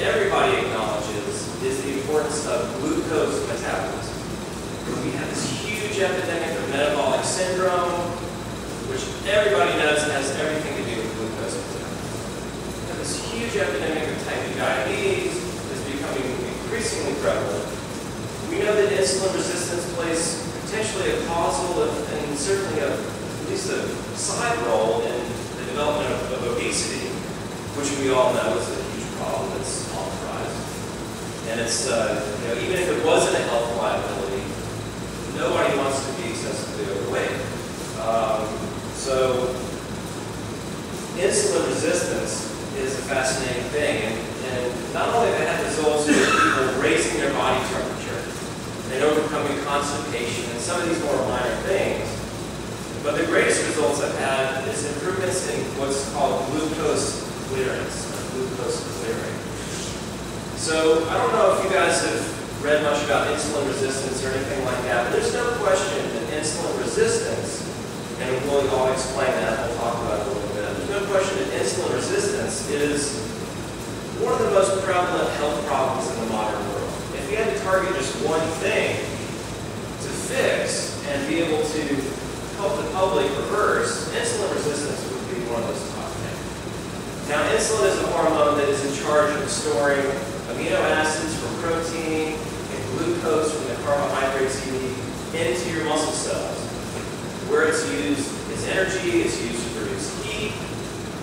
everybody acknowledges is the importance of glucose metabolism. We have this huge epidemic of metabolic syndrome, which everybody knows has everything to do with glucose metabolism. We have this huge epidemic of type 2 diabetes that's becoming increasingly prevalent. We know that insulin resistance plays potentially a causal and certainly at least a side role in the development of obesity, which we all know is a huge problem that's on the rise. And it's, even if it wasn't a health liability, nobody wants to be excessively overweight. So insulin resistance is a fascinating thing. And not only have I had results with people raising their body temperature and overcoming constipation and some of these more minor things, but the greatest results I've had is improvements in what's called glucose clearance, glucose clearing. So I don't know if you guys have read much about insulin resistance or anything like that, but there's no question that insulin resistance, and I'll explain that, we'll talk about it a little bit. There's no question that insulin resistance is one of the most prevalent health problems in the modern world. If we had to target just one thing to fix and be able to help the public reverse, insulin resistance would be one of those top things. Now, insulin is a hormone that is in charge of storing amino acids from protein and glucose from the carbohydrates you need into your muscle cells. Where it's used is energy, it's used to produce heat,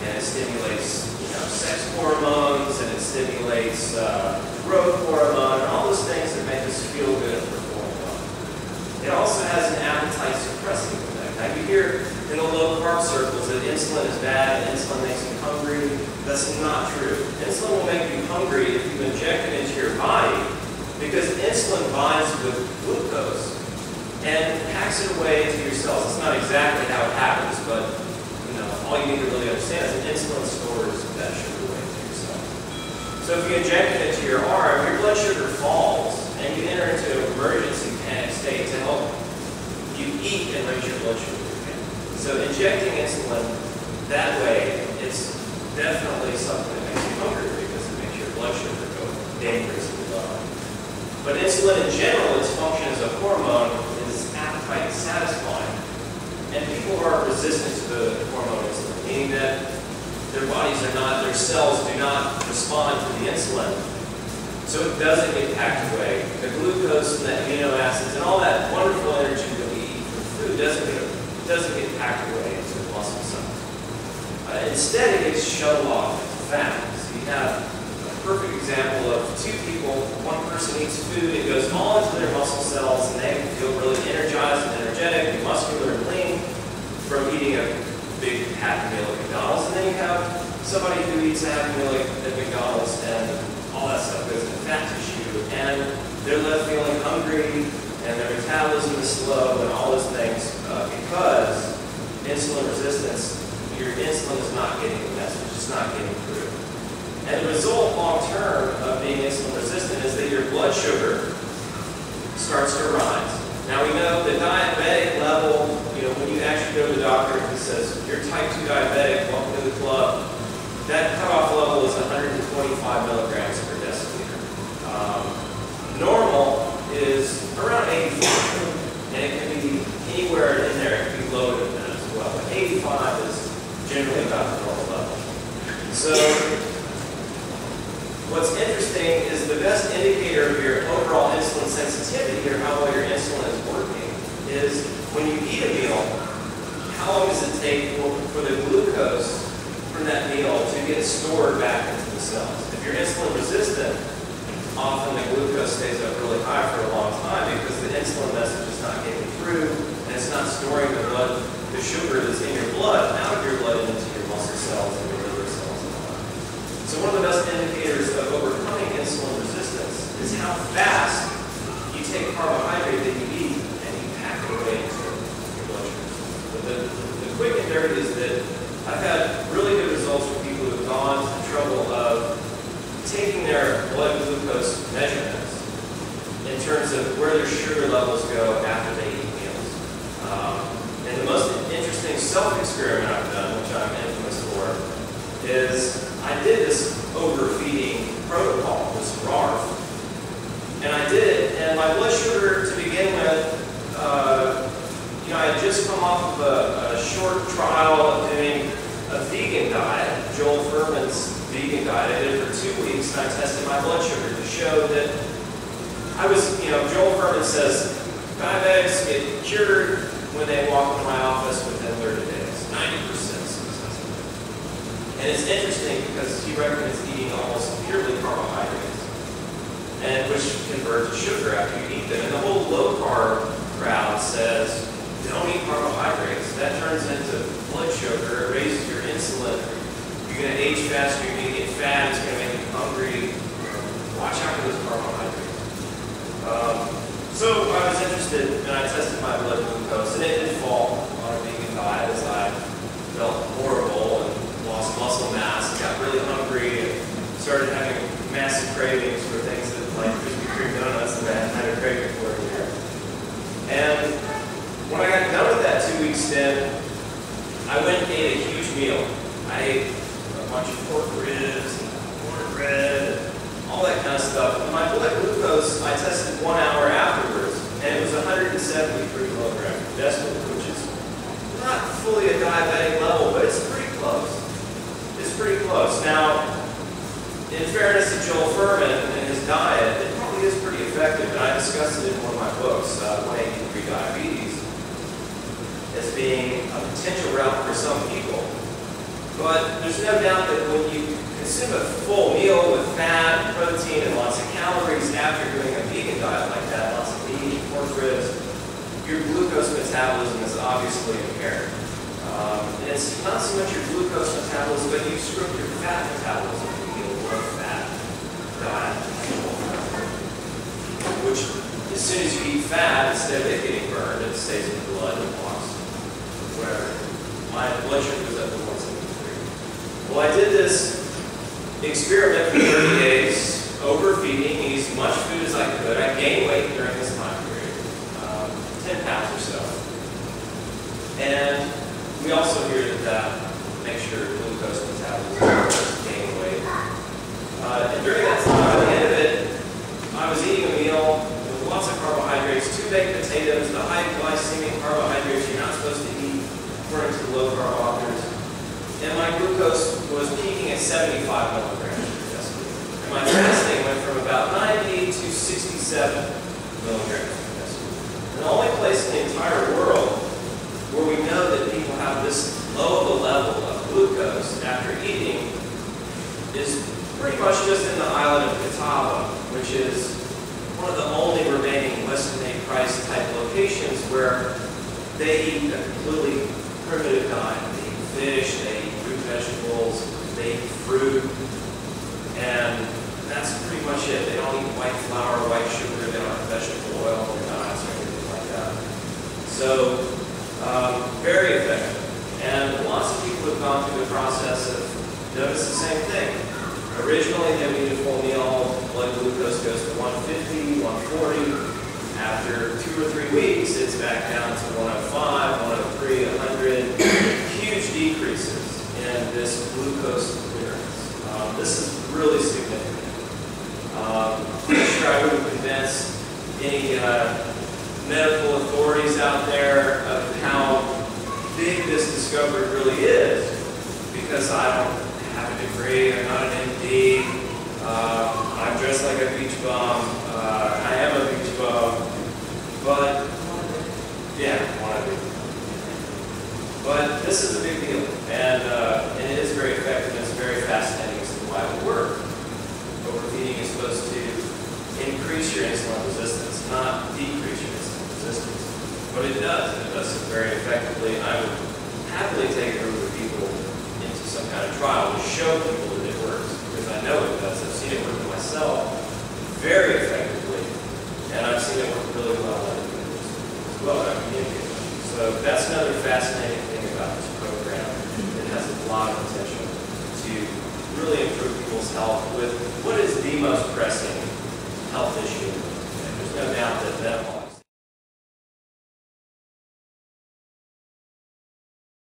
and it stimulates sex hormones, and it stimulates growth hormone, and all those things that make us feel good and perform well. It also has an appetite suppressing effect. Now you hear in the low-carb circles that insulin is bad and insulin makes you hungry. That's not true. Insulin will make you hungry if you inject it into your body because insulin binds with glucose and packs it away into your cells. It's not exactly how it happens, but all you need to really understand is that insulin stores that sugar away into your cells. So if you inject it into your arm, your blood sugar falls and you enter into an emergency panic state to help you eat and raise your blood sugar again. So injecting insulin that way, it's definitely something that makes you hungry because it makes your blood sugar go dangerously low. But insulin in general, its function as a hormone is appetite satisfying. And people are resistant to the hormone insulin, meaning that their bodies are not, their cells do not respond to the insulin. So it doesn't get packed away. The glucose and the amino acids and all that wonderful energy that we eat from food doesn't get packed away into the muscle cells. Instead, it gets shuttled off into fat. So you have a perfect example of two people. One person eats food, it goes all into their muscle cells, and they feel really energized and energetic and muscular and lean from eating a big Happy Meal at McDonald's. And then you have somebody who eats a Happy Meal at McDonald's and all that stuff goes into fat tissue, and they're left feeling hungry, and their metabolism is slow, and all those things because insulin resistance, your insulin is not getting the message, it's not getting through. And the result long-term of being insulin resistant is that your blood sugar starts to rise. Now we know the diabetic level, when you actually go to the doctor and he says, you're type 2 diabetic, welcome to the club, that cutoff level is 125 milligrams per deciliter. Normal is around 85, and it can be anywhere in there, it can be lower than that as well. But 85 is generally about the normal level. So what's interesting is the best indicator of your overall insulin sensitivity, or how well your insulin is working, is when you eat a meal, how long does it take for the glucose from that meal to get stored back into the cells? If you're insulin resistant, often the glucose stays up really high for a long time because the insulin message is not getting through and it's not storing the sugar that's in your blood out of your blood and into your muscle cells and your liver cells and all that. So one of the best indicators of overcoming insulin resistance is how fast you take carbohydrate that you eat and you pack it away into your blood sugar. But the quick and dirty is that I've had really good results with people who have gone to the trouble of taking their blood glucose measurements in terms of where their sugar levels go after they eat meals. And the most interesting self-experiment I've done, which I'm infamous for, is I did this overfeeding protocol. my blood sugar, to begin with, I had just come off of a short trial of doing a vegan diet, Joel Fuhrman's vegan diet. I did it for 2 weeks, and I tested my blood sugar to show that I was, Joel Fuhrman says diabetics get cured when they walk into my office within 30 days, 90% successful. And it's interesting because he recommends eating almost purely carbohydrates, and which convert to sugar after you eat them. And the whole low-carb crowd says, don't eat carbohydrates. That turns into blood sugar. It raises your insulin. You're going to age faster. You're going to get fat. It's going to make you hungry. Watch out for those carbohydrates. So I was interested, and I tested my blood glucose, and it did fall on a vegan diet as I felt horrible and lost muscle mass and got really hungry and started having massive cravings for things that, like Krispy Kreme donuts that I hadn't had a craving for in a year. And when I got done with that 2-week stint, I went and ate a huge meal. I ate a bunch of pork ribs and cornbread and all that kind of stuff. And my blood glucose, I tested 1 hour afterwards, and it was 173 milligrams per deciliter, which is not fully a diabetic level, but it's pretty close. It's pretty close. Now, in fairness to Joel Fuhrman and his diet, it probably is pretty effective, and I discussed it in one of my books, 183 Diabetes, as being a potential route for some people. But there's no doubt that when you consume a full meal with fat, protein, and lots of calories after doing a vegan diet like that, lots of meat, pork ribs, your glucose metabolism is obviously impaired. And it's not so much your glucose metabolism, but you screw up your fat metabolism when you eat a low-fat diet. Which, as soon as you eat fat, instead of it getting burned, it stays in the blood and walks. Where my blood sugar was up to 173. Well, I did this experiment for 30 days, overfeeding, eating as much food as I could. I gained weight during this time period, 10 pounds or so. And we also hear that makes your glucose metabolism gain weight. And during that time, by the end of it, I was eating a meal with lots of carbohydrates, 2 baked potatoes, the high glycemic carbohydrates you're not supposed to eat according to the low-carb authors. And my glucose was peaking at 75 milligrams per deciliter. And my fasting went from about 90 to 67 milligrams per deciliter. And the only place in the entire world where we know that people have this low of a level of glucose after eating is pretty much just in the island of Catawba, which is one of the only remaining less than a price type locations where they eat a completely primitive diet. They eat fish, they eat root vegetables, they eat fruit, and that's pretty much it. They don't eat white flour, white sugar, they don't have vegetable oil in their diets or anything like that. So, very effective. And lots of people have gone through the process of noticed the same thing. Originally, they would eat a full meal, blood glucose goes to 150, 140. After 2 or 3 weeks, it's back down to 105, 103, 100. Huge decreases in this glucose clearance. This is really significant. I'm sure I wouldn't convince any medical authorities out there of how big this discovery really is, because I don't have a degree, I'm not an MD, I'm dressed like a beach bum, I am a beach bum, but, yeah, one of them. But this is a big deal, and it is very effective, and it's very fascinating as to why it would work. Overfeeding is supposed to increase your insulin resistance, not decrease your insulin resistance. But it does, and it does it very effectively, and I would happily take a group of people into some kind of trial to show people that it works, because I know it does. I've seen it work myself very effectively, and I've seen it work really well in other people as well in our community. So that's another fascinating thing about this program. It has a lot of potential to really improve people's health with what is the most pressing health issue. And there's no doubt that metabolic